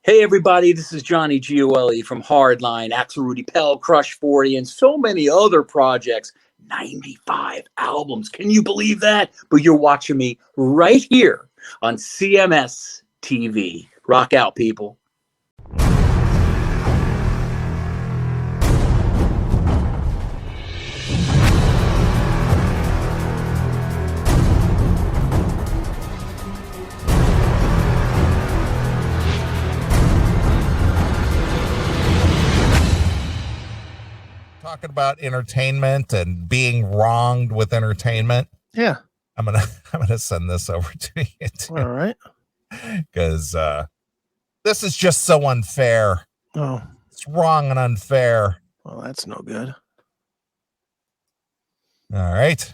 Hey everybody, this is Johnny Gioeli from Hardline, Axel Rudy Pell, Crush 40, and so many other projects. 95 albums. Can you believe that? But you're watching me right here on CMS TV. Rock out, people. Talking about entertainment and being wronged with entertainment. Yeah. I'm gonna send this over to you too. All right. Because this is just so unfair. Oh. It's wrong and unfair. Well, that's no good. All right.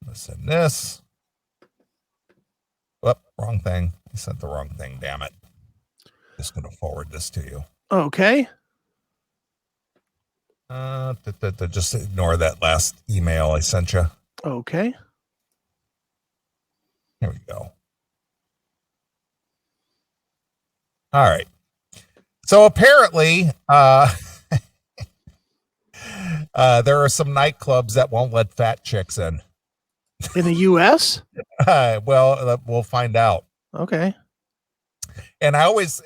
Let's send this. Whoop, wrong thing. I sent the wrong thing, damn it. Just gonna forward this to you. Okay. Just ignore that last email I sent you. Okay. Here we go. All right. So apparently, there are some nightclubs that won't let fat chicks in. In the U.S.? Well, we'll find out. Okay. And I always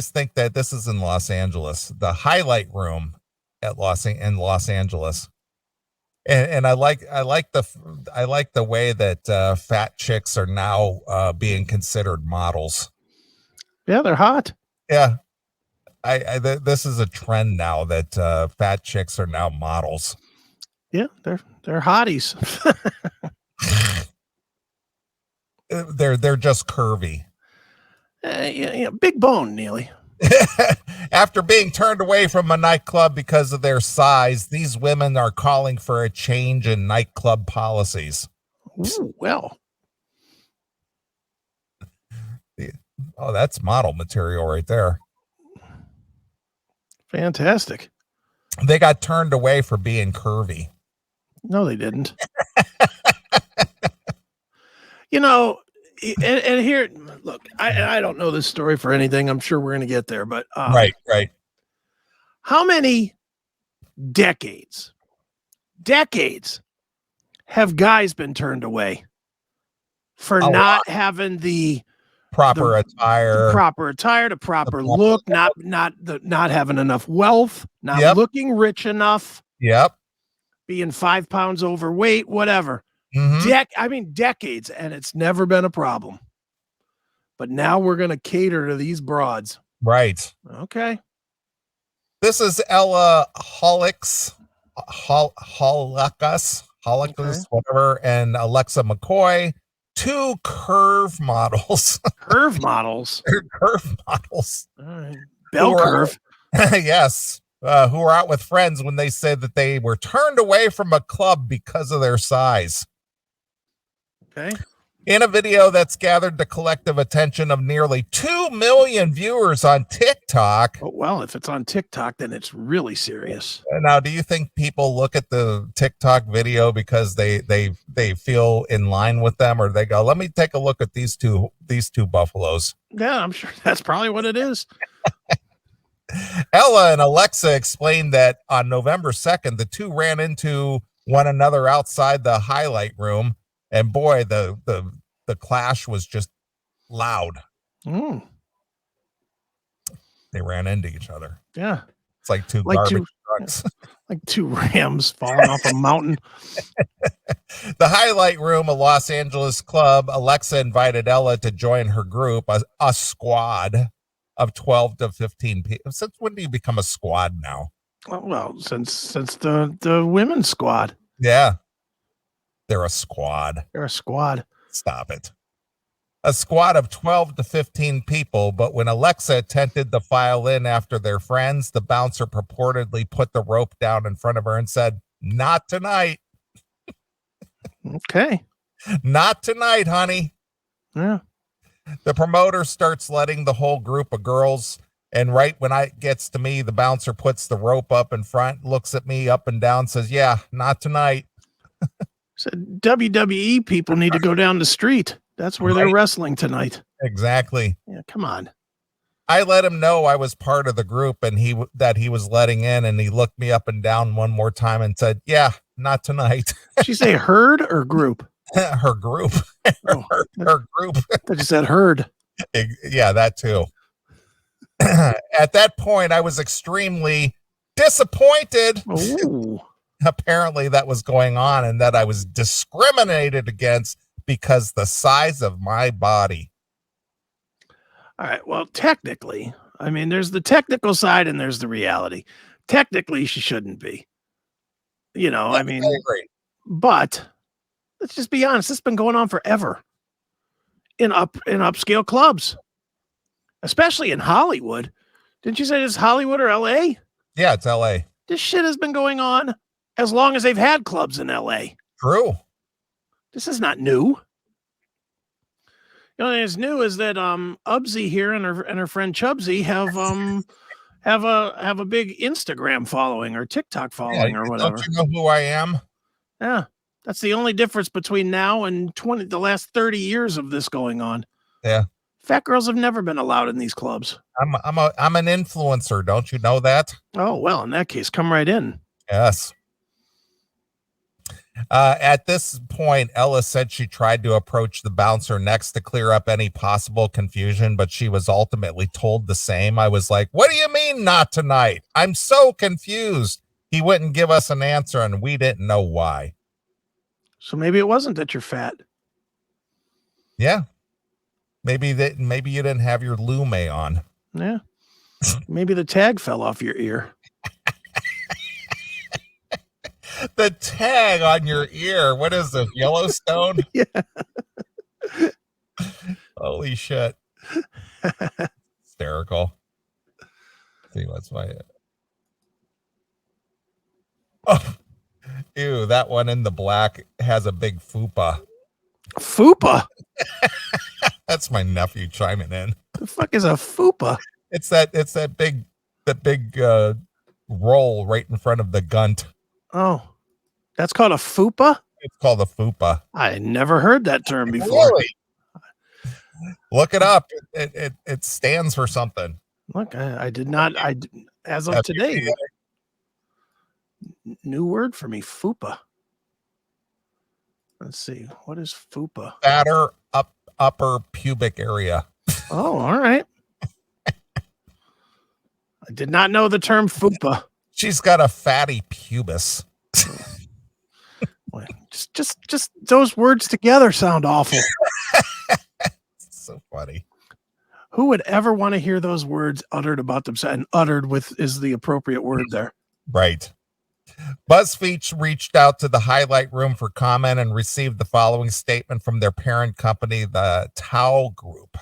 think that this is in Los Angeles, the Highlight Room in Los Angeles. And I like the way that fat chicks are now being considered models. Yeah, they're hot. Yeah. This is a trend now that fat chicks are now models. Yeah, they're hotties. They're just curvy. Yeah, big bone, Neely. After being turned away from a nightclub because of their size, these women are calling for a change in nightclub policies. Ooh, well. Oh, that's model material right there. Fantastic. They got turned away for being curvy. No, they didn't. You know, and here, look, I don't know this story for anything. I'm sure we're going to get there, but right. How many decades have guys been turned away for not having the proper attire, the proper look, not having enough wealth, not looking rich enough, being 5 pounds overweight, whatever. Decades, and it's never been a problem. But now we're going to cater to these broads. Right. Okay. This is Ella Holikus, whatever, and Alexa McCoy, two curve models. Curve models? Curve models. All right. Bell curve. Yes. Who are out with friends when they said that they were turned away from a club because of their size. Okay. In a video that's gathered the collective attention of nearly 2 million viewers on TikTok. Oh, well, if it's on TikTok, then it's really serious. Now, do you think people look at the TikTok video because they feel in line with them, or they go, let me take a look at these two buffaloes? Yeah, I'm sure that's probably what it is. Ella and Alexa explained that on November 2nd, the two ran into one another outside the Highlight Room. And boy, the clash was just loud. Mm. They ran into each other. Yeah. It's like two garbage trucks. Like two rams falling off a mountain. The Highlight Room, a Los Angeles club. Alexa invited Ella to join her group, a squad of 12 to 15 people. Since when do you become a squad now? Well, since the women's squad. Yeah. They're a squad. They're a squad. Stop it. A squad of 12 to 15 people, but when Alexa attempted to file in after their friends, the bouncer purportedly put the rope down in front of her and said, "Not tonight." Okay. Not tonight, honey. Yeah. The promoter starts letting the whole group of girls, and right when it gets to me, the bouncer puts the rope up in front, looks at me up and down, says, "Yeah, not tonight." So WWE people need to go down the street. That's where they're wrestling tonight. Exactly. Yeah, come on. I let him know I was part of the group and that he was letting in, and he looked me up and down one more time and said, "Yeah, not tonight." Did she say herd or group? Her group. Her group. I just said herd. Yeah, that too. At that point, I was extremely disappointed. Ooh. Apparently that was going on, and that I was discriminated against because the size of my body. All right. Well, technically, I mean, there's the technical side and there's the reality. Technically, she shouldn't be. You know, Yes, I mean, I agree. But let's just be honest. This has been going on forever in upscale clubs, especially in Hollywood. Didn't you say it's Hollywood or LA? Yeah, it's LA. This shit has been going on as long as they've had clubs in LA. True. This is not new. The only thing that's new is that Ubsy here and her friend Chubsy have a big Instagram following or TikTok following or whatever. Don't you know who I am? Yeah. That's the only difference between now and the last 30 years of this going on. Yeah. Fat girls have never been allowed in these clubs. I'm an influencer. Don't you know that? Oh, well, in that case, come right in. Yes. At this point, Ella said she tried to approach the bouncer next to clear up any possible confusion, but she was ultimately told the same. I was like, "What do you mean not tonight? I'm so confused." He wouldn't give us an answer, and we didn't know why. So maybe it wasn't that you're fat. Yeah. Maybe you didn't have your lume on. Yeah. Maybe the tag fell off your ear. The tag on your ear. What is this? Yellowstone? Yeah. Holy shit. Hysterical. Let's see what's my. Oh, ew, that one in the black has a big fupa. Fupa? That's my nephew chiming in. The fuck is a fupa? It's that big roll right in front of the gunt. Oh, that's called a fupa? It's called a fupa. I never heard that term before. Really? Look it up. It stands for something. Look, I did not. As of today, new word for me, fupa. Let's see. What is fupa? Fatter upper pubic area. Oh, all right. I did not know the term fupa. She's got a fatty pubis. Just those words together sound awful. So funny. Who would ever want to hear those words uttered about themselves? And uttered with is the appropriate word there. Right. BuzzFeed reached out to the highlight room for comment and received the following statement from their parent company, the Tao Group.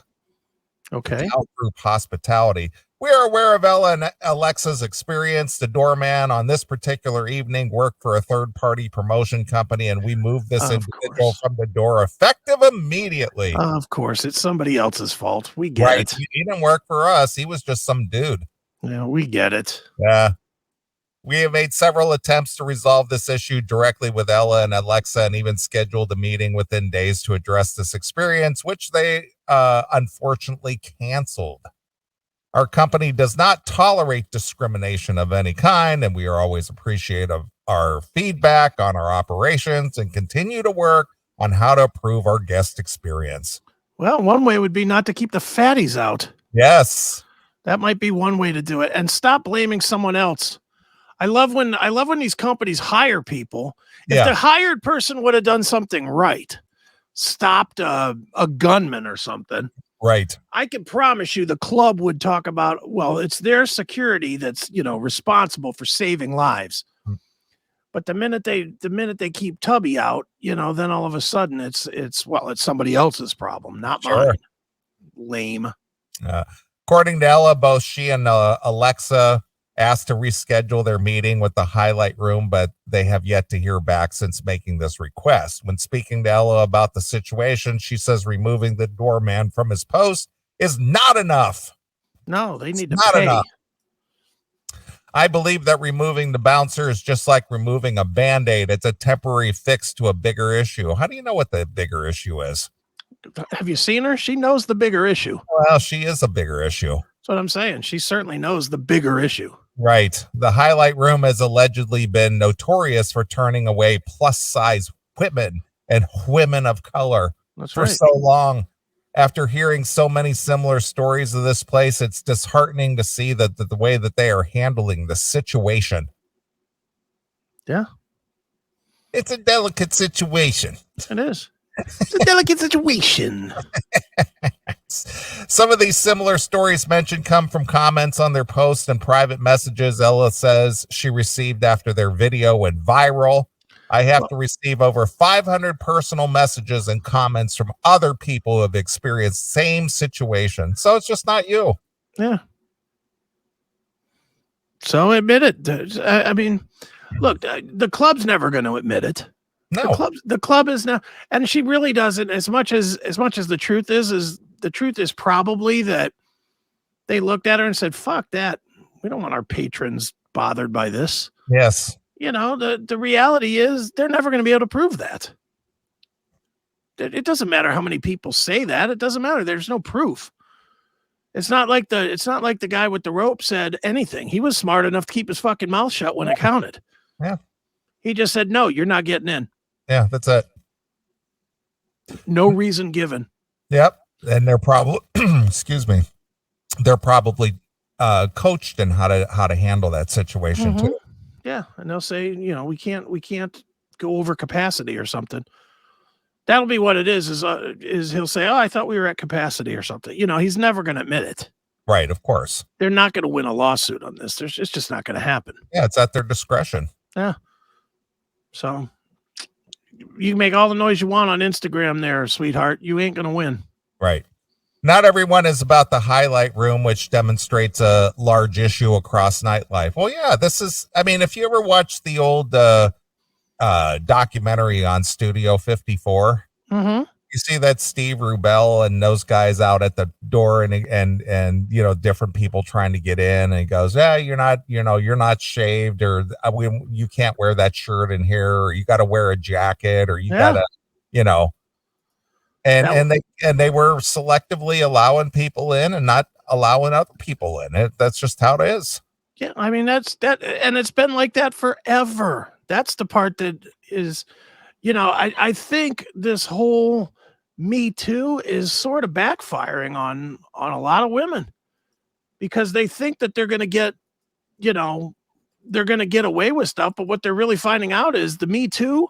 Okay. Tao Group Hospitality. We are aware of Ella and Alexa's experience. The doorman on this particular evening worked for a third-party promotion company, and we moved this individual from the door effective immediately. Of course, it's somebody else's fault. We get it. He didn't work for us. He was just some dude. Yeah, we get it. Yeah. We have made several attempts to resolve this issue directly with Ella and Alexa, and even scheduled a meeting within days to address this experience, which they unfortunately canceled. Our company does not tolerate discrimination of any kind, and we are always appreciative of our feedback on our operations and continue to work on how to improve our guest experience. Well, one way would be not to keep the fatties out. Yes. That might be one way to do it. And stop blaming someone else. I love when these companies hire people. If the hired person would have done something right, stopped a gunman or something. Right. I can promise you the club would talk about, well, it's their security that's, responsible for saving lives. But the minute they keep Tubby out, then all of a sudden it's somebody else's problem, not mine. Lame. According to Ella, both she and Alexa asked to reschedule their meeting with the highlight room, but they have yet to hear back since making this request. When speaking to Ella about the situation, she says removing the doorman from his post is not enough. No, they need to pay. Enough. I believe that removing the bouncer is just like removing a Band-Aid. It's a temporary fix to a bigger issue. How do you know what the bigger issue is? Have you seen her? She knows the bigger issue. Well, she is a bigger issue. That's what I'm saying. She certainly knows the bigger issue. Right. The highlight room has allegedly been notorious for turning away plus size women and women of color for so long. After hearing so many similar stories of this place, it's disheartening to see that the way that they are handling the situation. Yeah. It's a delicate situation. It is. It's a delicate situation. Some of these similar stories mentioned come from comments on their posts and private messages Ella says she received after their video went viral. I have to receive over 500 personal messages and comments from other people who have experienced same situation. So it's just not you. Yeah. So admit it. I mean, look, the club's never going to admit it. No, the club is now, and she really doesn't. As much as the truth is probably that they looked at her and said, "Fuck that. We don't want our patrons bothered by this." Yes. The reality is they're never going to be able to prove that. It doesn't matter how many people say that. It doesn't matter. There's no proof. It's not like the guy with the rope said anything. He was smart enough to keep his fucking mouth shut when it counted. Yeah. He just said, "No, you're not getting in." Yeah, that's it. No reason given. Yep. And they're probably, excuse me, they're probably coached in how to handle that situation too. Yeah, and they'll say, we can't go over capacity or something. That'll be what it is he'll say, "Oh, I thought we were at capacity or something." He's never going to admit it. Right, of course. They're not going to win a lawsuit on this. It's just not going to happen. Yeah, it's at their discretion. Yeah. So you can make all the noise you want on Instagram there, sweetheart. You ain't going to win. Right. Not everyone is about the highlight room, which demonstrates a large issue across nightlife. Well, yeah, if you ever watched the old documentary on Studio 54, you see that Steve Rubel and those guys out at the door and different people trying to get in, and he goes, "Yeah, you're not shaved, or you can't wear that shirt in here, or you got to wear a jacket, or you gotta, And they were selectively allowing people in and not allowing other people in. That's just how it is. Yeah, I mean that's that, and it's been like that forever. That's the part that is, I think this whole Me Too is sort of backfiring on a lot of women because they think that they're going to get, they're going to get away with stuff, but what they're really finding out is the Me Too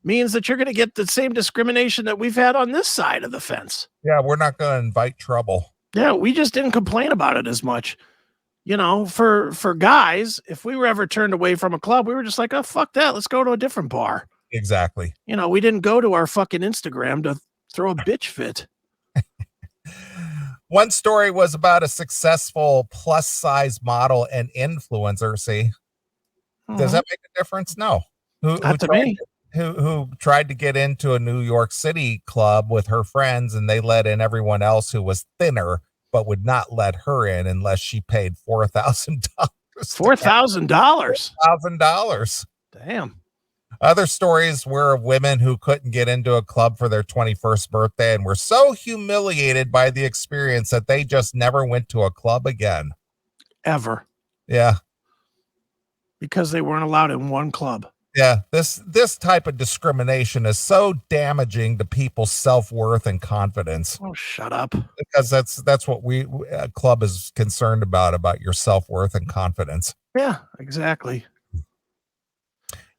means that you're going to get the same discrimination that we've had on this side of the fence. Yeah, we're not going to invite trouble. Yeah, we just didn't complain about it as much. For guys, if we were ever turned away from a club, we were just like, "Oh, fuck that. Let's go to a different bar." Exactly. We didn't go to our fucking Instagram to throw a bitch fit. One story was about a successful plus size model and influencer. See, does that make a difference? No. Not to me. Who tried to get into a New York City club with her friends, and they let in everyone else who was thinner, but would not let her in unless she paid $4,000. $4,000. $4,000. Damn. Other stories were of women who couldn't get into a club for their 21st birthday and were so humiliated by the experience that they just never went to a club again. Ever. Yeah. Because they weren't allowed in one club. Yeah, this type of discrimination is so damaging to people's self-worth and confidence. Oh, shut up. Because that's what a club is concerned about your self-worth and confidence. Yeah, exactly.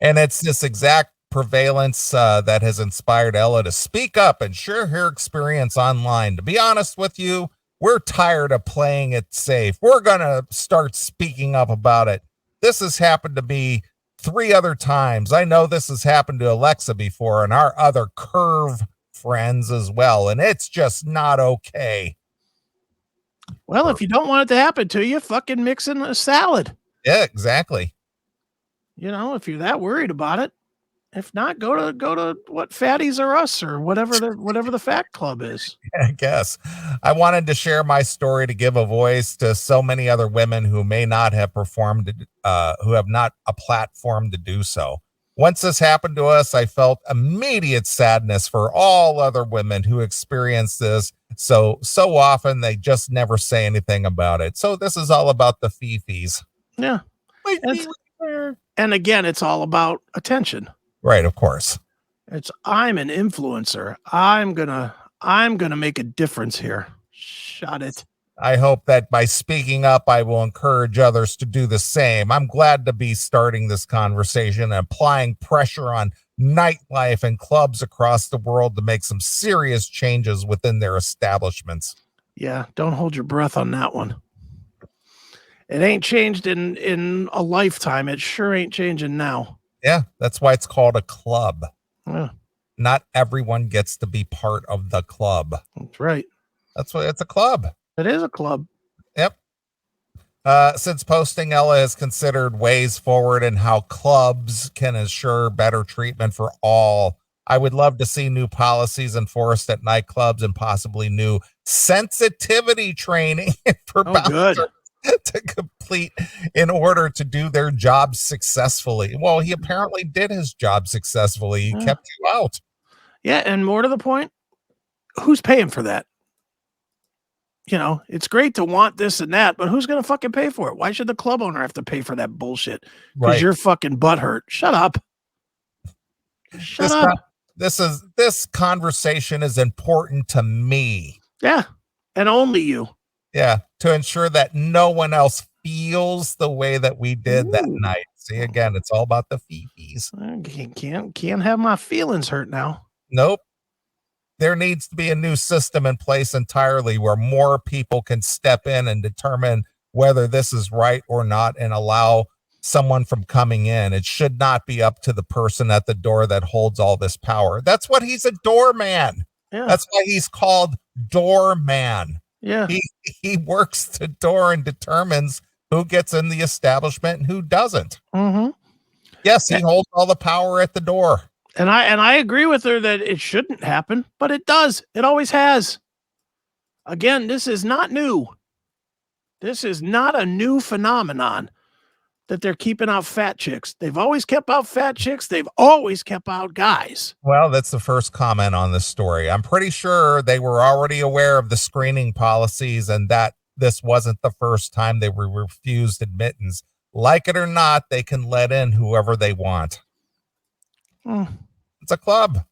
And it's this exact prevalence that has inspired Ella to speak up and share her experience online. To be honest with you, we're tired of playing it safe. We're going to start speaking up about it. This has happened to me 3 other times. I know this has happened to Alexa before and our other curve friends as well. And it's just not okay. Well, if you don't want it to happen to you, fucking mix in a salad. Yeah, exactly. If you're that worried about it. If not, go to what Fatties Are Us or whatever the Fat Club is. Yeah, I guess. I wanted to share my story to give a voice to so many other women who may not have performed, who have not a platform to do so. Once this happened to us, I felt immediate sadness for all other women who experience this. So often they just never say anything about it. So this is all about the fifis. Yeah. And again, it's all about attention. Right, of course. I'm an influencer. I'm gonna make a difference here. Shut it. I hope that by speaking up, I will encourage others to do the same. I'm glad to be starting this conversation and applying pressure on nightlife and clubs across the world to make some serious changes within their establishments. Yeah, don't hold your breath on that one. It ain't changed in a lifetime. It sure ain't changing now. Yeah, that's why it's called a club. Yeah. Not everyone gets to be part of the club. That's right. That's why it's a club. It is a club. Yep. Since posting, Ella has considered ways forward and how clubs can ensure better treatment for all. I would love to see new policies enforced at nightclubs and possibly new sensitivity training for bouncers to complete in order to do their job successfully. Well, he apparently did his job successfully. He kept you out. Yeah, and more to the point, who's paying for that? You know, it's great to want this and that, but who's going to fucking pay for it? Why should the club owner have to pay for that bullshit? Because you're fucking butthurt. Shut up. Shut up. This conversation is important to me. Yeah. And only you. Yeah. To ensure that no one else feels the way that we did that night. See, again, it's all about the fifis. I can't have my feelings hurt now. Nope. There needs to be a new system in place entirely where more people can step in and determine whether this is right or not and allow someone from coming in. It should not be up to the person at the door that holds all this power. That's what he's a doorman. Yeah. That's why he's called doorman. Yeah. He works the door and determines who gets in the establishment and who doesn't. Mm-hmm. Yes, he holds all the power at the door. And I agree with her that it shouldn't happen, but it does. It always has. Again, this is not new. This is not a new phenomenon that they're keeping out fat chicks. They've always kept out fat chicks. They've always kept out guys. Well, that's the first comment on this story. I'm pretty sure they were already aware of the screening policies and that this wasn't the first time they were refused admittance. Like it or not, they can let in whoever they want. It's a club.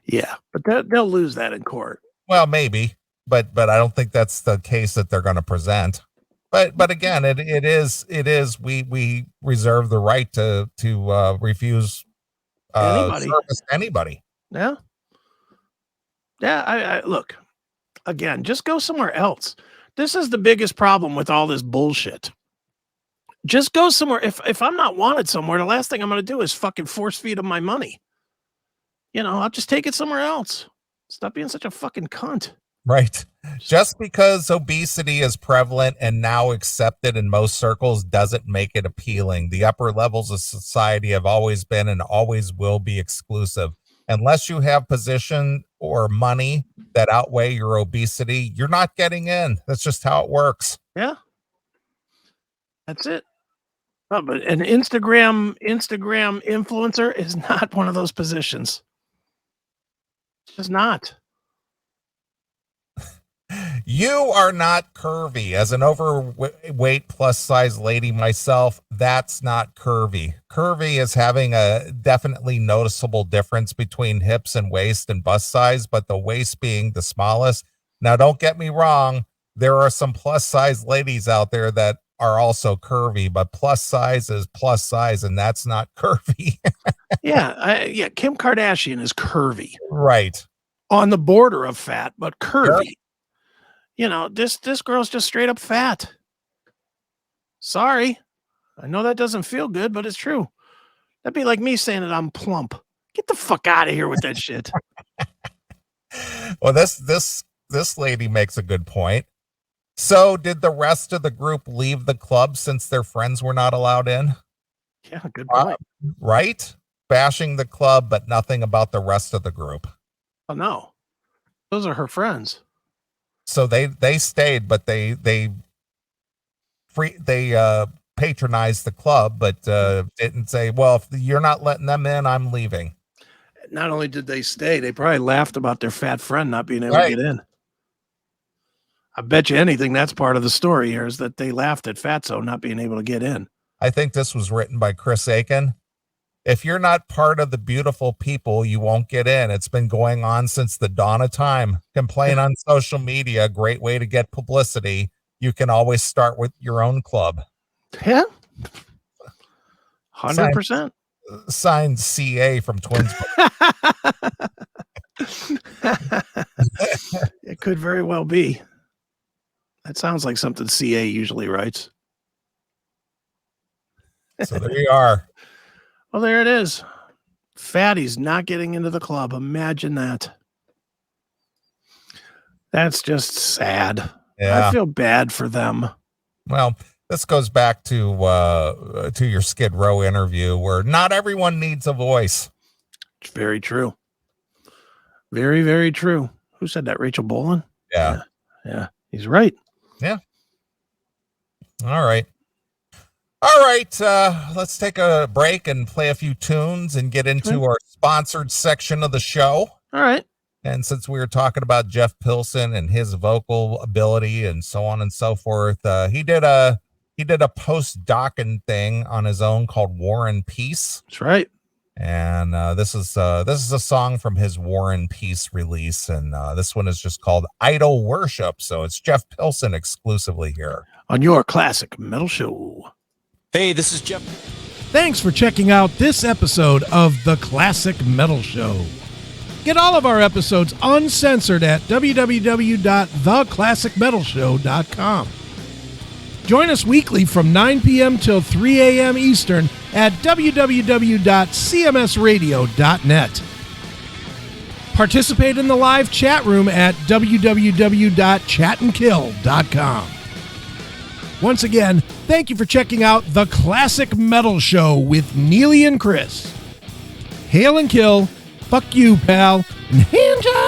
Yeah, but they'll lose that in court. Well, maybe, but I don't think that's the case that they're going to present. But again, it is we reserve the right to refuse service to anybody. Yeah. I look, again, just go somewhere else. This is the biggest problem with all this bullshit. Just go somewhere. If I'm not wanted somewhere, the last thing I'm going to do is fucking force feed them my money. You know, I'll just take it somewhere else. Stop being such a fucking cunt. Right. Just because obesity is prevalent and now accepted in most circles doesn't make it appealing. The upper levels of society have always been and always will be exclusive. Unless you have position or money that outweigh your obesity, you're not getting in. That's just how it works. Yeah. That's it. Oh, but an Instagram influencer is not one of those positions. It's just not. You are not curvy. As an overweight plus size lady myself, that's not curvy. Curvy is having a definitely noticeable difference between hips and waist and bust size, but the waist being the smallest. Now, don't get me wrong. There are some plus size ladies out there that are also curvy, but plus size is plus size, and that's not curvy. Yeah. Kim Kardashian is curvy. Right. On the border of fat, but curvy. Yep. You know, this girl's just straight up fat. Sorry. I know that doesn't feel good, but it's true. That'd be like me saying that I'm plump. Get the fuck out of here with that shit. Well, this lady makes a good point. So did the rest of the group leave the club since their friends were not allowed in? Yeah, good point. Right? Bashing the club, but nothing about the rest of the group. Oh, no. Those are her friends. So they stayed, but they patronized the club, but didn't say, well, if you're not letting them in, I'm leaving. Not only did they stay, they probably laughed about their fat friend not being able to get in. I bet you anything that's part of the story here is that they laughed at Fatso not being able to get in. I think this was written by Chris Aiken. If you're not part of the beautiful people, you won't get in. It's been going on since the dawn of time. Complain on social media, great way to get publicity. You can always start with your own club. Yeah. 100%. Signed CA from Twinsburg. It could very well be. That sounds like something CA usually writes. So there you are. Well, there it is. Fatty's not getting into the club. Imagine that. That's just sad. Yeah. I feel bad for them. Well, this goes back to your Skid Row interview where not everyone needs a voice. It's very true. Very, very true. Who said that? Rachel Bolan? Yeah. Yeah. He's right. Yeah. All right. All right. Let's take a break and play a few tunes and get into our sponsored section of the show. All right. And since we were talking about Jeff Pilson and his vocal ability and so on and so forth, he did a post-docking thing on his own called War and Peace. That's right. And this is a song from his War and Peace release, and this one is just called Idol Worship. So it's Jeff Pilson exclusively here on your Classic Metal Show. Hey, this is Jeff. Thanks for checking out this episode of the Classic Metal Show. Get all of our episodes uncensored at www.theclassicmetalshow.com. Join us weekly from 9 p.m. till 3 a.m. Eastern at www.cmsradio.net. Participate in the live chat room at www.chatandkill.com. Once again, thank you for checking out The Classic Metal Show with Neeley and Chris. Hail and kill, fuck you, pal, and hand job.